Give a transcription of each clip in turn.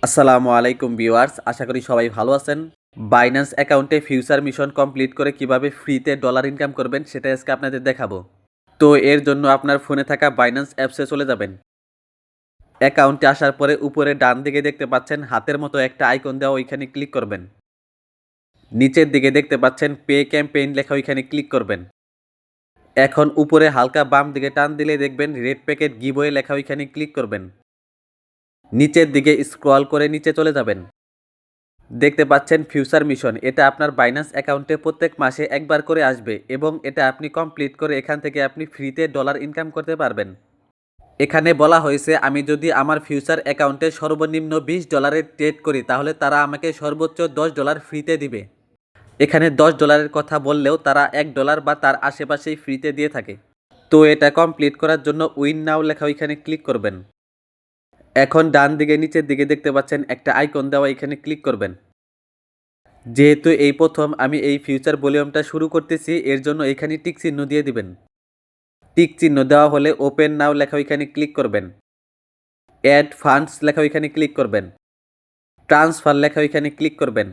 আসসালামু আলাইকুম ভিউয়ার্স, আশা করি সবাই ভালো আছেন। বাইন্যান্স অ্যাকাউন্টে ফিউচার মিশন কমপ্লিট করে কিভাবে ফ্রিতে ডলার ইনকাম করবেন সেটা আজকে আপনাদের দেখাবো। তো এর জন্য আপনার ফোনে থাকা বাইন্যান্স অ্যাপসে চলে যাবেন। অ্যাকাউন্টে আসার পরে উপরে ডান দিকে দেখতে পাচ্ছেন হাতের মতো একটা আইকন দেওয়া, ওইখানে ক্লিক করবেন। নিচের দিকে দেখতে পাচ্ছেন পে ক্যাম্পেইন লেখা, ওইখানে ক্লিক করবেন। এখন উপরে হালকা বাম দিকে টান দিলে দেখবেন রেড প্যাকেট গিভওয়ে লেখা, ওইখানে ক্লিক করবেন। নিচের দিকে স্ক্রল করে নিচে চলে যাবেন। দেখতে পাচ্ছেন ফিউচার মিশন, এটা আপনার বাইন্যান্স অ্যাকাউন্টে প্রত্যেক মাসে একবার করে আসবে এবং এটা আপনি কমপ্লিট করে এখান থেকে আপনি ফ্রিতে ডলার ইনকাম করতে পারবেন। এখানে বলা হয়েছে আমি যদি আমার ফিউচার অ্যাকাউন্টে সর্বনিম্ন $20 ট্রেড করি তাহলে তারা আমাকে সর্বোচ্চ $10 ফ্রিতে দিবে। এখানে $10 কথা বললেও তারা $1 বা তার আশেপাশেই ফ্রিতে দিয়ে থাকে। তো এটা কমপ্লিট করার জন্য উইন নাও লেখা, ওইখানে ক্লিক করবেন। এখন ডান দিকে নিচের দিকে দেখতে পাচ্ছেন একটা আইকন দেওয়া, এখানে ক্লিক করবেন। যেহেতু এই প্রথম আমি এই ফিউচার ভলিউমটা শুরু করতেছি, এর জন্য এখানে টিক চিহ্ন দিয়ে দিবেন। টিক চিহ্ন দেওয়া হলে ওপেন নাও লেখা, ওইখানে ক্লিক করবেন। অ্যাড ফান্ডস লেখা, ওইখানে ক্লিক করবেন। ট্রান্সফার লেখা, ওইখানে ক্লিক করবেন।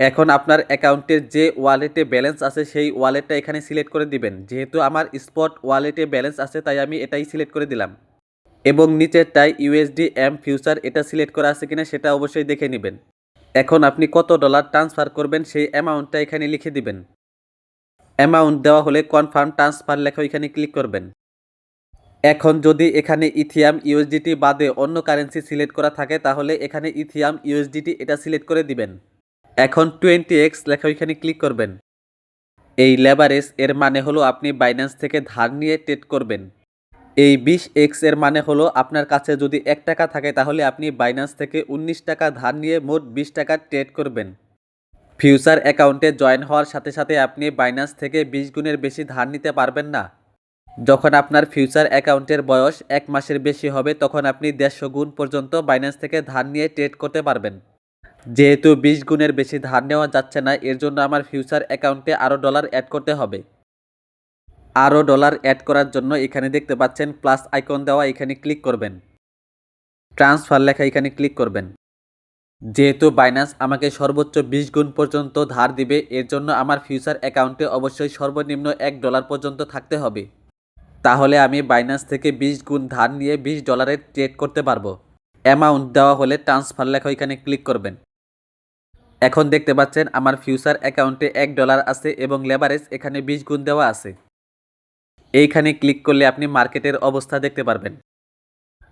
এখন আপনার অ্যাকাউন্টের যে ওয়ালেটে ব্যালেন্স আছে সেই ওয়ালেটটা এখানে সিলেক্ট করে দিবেন। যেহেতু আমার স্পট ওয়ালেটে ব্যালেন্স আছে তাই আমি এটাই সিলেক্ট করে দিলাম। এবং নিচেরটায় ইউএসডি এম ফিউচার এটা সিলেক্ট করা আছে কিনা সেটা অবশ্যই দেখে নেবেন। এখন আপনি কত ডলার ট্রান্সফার করবেন সেই অ্যামাউন্টটা এখানে লিখে দিবেন। অ্যামাউন্ট দেওয়া হলে কনফার্ম ট্রান্সফার লেখা, ওইখানে ক্লিক করবেন। এখন যদি এখানে ইথিয়াম ইউএসডিটি বাদে অন্য কারেন্সি সিলেক্ট করা থাকে তাহলে এখানে ইথিয়াম ইউএসডিটি এটা সিলেক্ট করে দিবেন। এখন 20x লেখা, ওইখানে ক্লিক করবেন। এই লেভারেজ এর মানে হলো আপনি বাইন্যান্স থেকে ধার নিয়ে ট্রেড করবেন। এই 20x এর মানে হলো আপনার কাছে যদি $1 থাকে তাহলে আপনি বাইন্যান্স থেকে $19 ধার নিয়ে মোট $20 ট্রেড করবেন। ফিউচার অ্যাকাউন্টে জয়েন হওয়ার সাথে সাথে আপনি বাইন্যান্স থেকে 20 গুণের বেশি ধার নিতে পারবেন না। যখন আপনার ফিউচার অ্যাকাউন্টের বয়স 1 মাসের বেশি হবে তখন আপনি 150 গুণ পর্যন্ত বাইন্যান্স থেকে ধার নিয়ে ট্রেড করতে পারবেন। যেহেতু 20 গুণের বেশি ধার নেওয়া যাচ্ছে না, এর জন্য আমার ফিউচার অ্যাকাউন্টে আরও ডলার অ্যাড করতে হবে। আরও ডলার অ্যাড করার জন্য এখানে দেখতে পাচ্ছেন প্লাস আইকন দেওয়া, এখানে ক্লিক করবেন। ট্রান্সফার লেখা, এখানে ক্লিক করবেন। যেহেতু বাইন্যান্স আমাকে সর্বোচ্চ 20 গুণ পর্যন্ত ধার দিবে, এর জন্য আমার ফিউচার অ্যাকাউন্টে অবশ্যই সর্বনিম্ন $1 পর্যন্ত থাকতে হবে। তাহলে আমি বাইন্যান্স থেকে 20 গুণ ধার নিয়ে $20 ট্রেড করতে পারবো। অ্যামাউন্ট দেওয়া হলে ট্রান্সফার লেখা, এখানে ক্লিক করবেন। এখন দেখতে পাচ্ছেন আমার ফিউচার অ্যাকাউন্টে $1 আছে এবং লেভারেজ এখানে 20 গুণ দেওয়া আছে। এইখানে ক্লিক করলে আপনি মার্কেটের অবস্থা দেখতে পারবেন।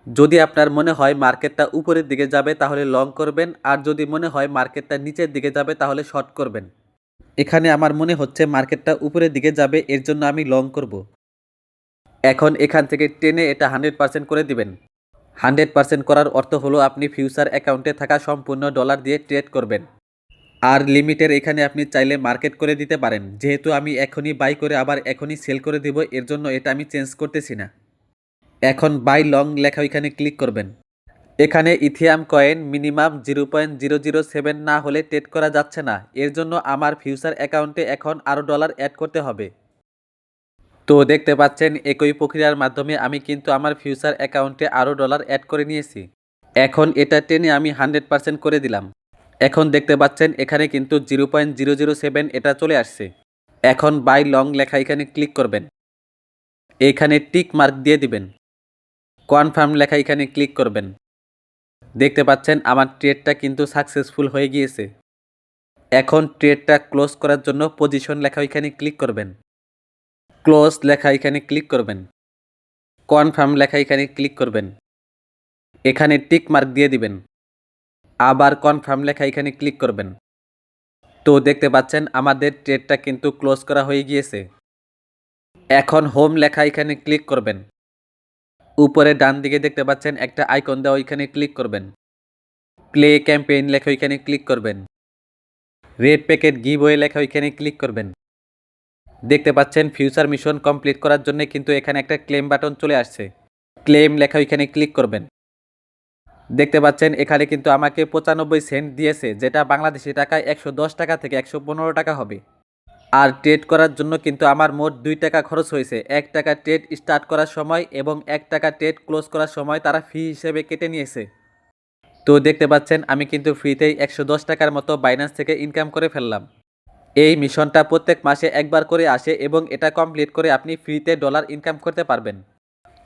যদি আপনার মনে হয় মার্কেটটা উপরের দিকে যাবে তাহলে লং করবেন, আর যদি মনে হয় মার্কেটটা নিচের দিকে যাবে তাহলে শর্ট করবেন। এখানে আমার মনে হচ্ছে মার্কেটটা উপরের দিকে যাবে, এর জন্য আমি লং করব। এখন এখান থেকে টেনে এটা 100% করে দিবেন। 100% করার অর্থ হলো আপনি ফিউচার অ্যাকাউন্টে থাকা সম্পূর্ণ ডলার দিয়ে ট্রেড করবেন। আর লিমিটের এখানে আপনি চাইলে মার্কেট করে দিতে পারেন। যেহেতু আমি এখনই বাই করে আবার এখনই সেল করে দিব, এর জন্য এটা আমি চেঞ্জ করতেছি না। এখন বাই লং লেখা, এখানে ক্লিক করবেন। এখানে ইথিয়াম কয়েন মিনিমাম 0.007 না হলে ট্রেড করা যাচ্ছে না, এর জন্য আমার ফিউচার অ্যাকাউন্টে এখন আরও ডলার অ্যাড করতে হবে। তো দেখতে পাচ্ছেন একই প্রক্রিয়ার মাধ্যমে আমি কিন্তু আমার ফিউচার অ্যাকাউন্টে আরও ডলার অ্যাড করে নিয়েছি। এখন এটা টেনে আমি 100% করে দিলাম। এখন দেখতে পাচ্ছেন এখানে কিন্তু 0.007 এটা চলে আসছে। এখন বাই লং লেখা, এখানে ক্লিক করবেন। এইখানে টিক মার্ক দিয়ে দিবেন। কনফার্ম লেখা, এখানে ক্লিক করবেন। দেখতে পাচ্ছেন আমার ট্রেডটা কিন্তু সাকসেসফুল হয়ে গিয়েছে। এখন ট্রেডটা ক্লোজ করার জন্য পজিশন লেখা, এখানে ক্লিক করবেন। ক্লোজ লেখা, এখানে ক্লিক করবেন। কনফার্ম লেখা, এখানে ক্লিক করবেন। এখানে টিক মার্ক দিয়ে দিবেন। আবার কনফার্ম লেখা, এখানে ক্লিক করবেন। তো দেখতে পাচ্ছেন আমাদের ট্রেডটা কিন্তু ক্লোজ করা হয়ে গিয়েছে। এখন হোম লেখা, এখানে ক্লিক করবেন। উপরে ডান দিকে দেখতে পাচ্ছেন একটা আইকন দেওয়া, ওইখানে ক্লিক করবেন। প্লে ক্যাম্পেইন লেখা, ওইখানে ক্লিক করবেন। রেড প্যাকেট গিভওয়ে লেখা, ওইখানে ক্লিক করবেন। দেখতে পাচ্ছেন ফিউচার মিশন কমপ্লিট করার জন্য কিন্তু এখানে একটা ক্লেম বাটন চলে আসছে। ক্লেম লেখা, ওইখানে ক্লিক করবেন। দেখতে পাচ্ছেন এখানে কিন্তু আমাকে 95 সেন্ট দিয়েছে, যেটা বাংলাদেশি টাকায় 110 টাকা থেকে 115 টাকা হবে। আর ট্রেড করার জন্য কিন্তু আমার মোট $2 খরচ হয়েছে। $1 ট্রেড স্টার্ট করার সময় এবং $1 ট্রেড ক্লোজ করার সময় তারা ফি হিসেবে কেটে নিয়েছে। তো দেখতে পাচ্ছেন আমি কিন্তু ফ্রিতেই 110 টাকার মতো বাইন্যান্স থেকে ইনকাম করে ফেললাম। এই মিশনটা প্রত্যেক মাসে একবার করে আসে এবং এটা কমপ্লিট করে আপনি ফ্রিতে ডলার ইনকাম করতে পারবেন।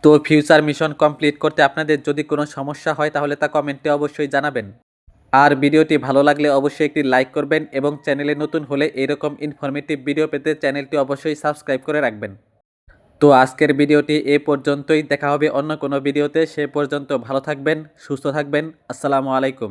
তো ফিউচার মিশন কমপ্লিট করতে আপনাদের যদি কোনো সমস্যা হয় তাহলে তা কমেন্টে অবশ্যই জানাবেন। আর ভিডিওটি ভালো লাগলে অবশ্যই একটি লাইক করবেন এবং চ্যানেলে নতুন হলে এরকম ইনফরমেটিভ ভিডিও পেতে চ্যানেলটি অবশ্যই সাবস্ক্রাইব করে রাখবেন। তো আজকের ভিডিওটি এ পর্যন্তই, দেখা হবে অন্য কোনো ভিডিওতে। সে পর্যন্ত ভালো থাকবেন, সুস্থ থাকবেন। আসসালামু আলাইকুম।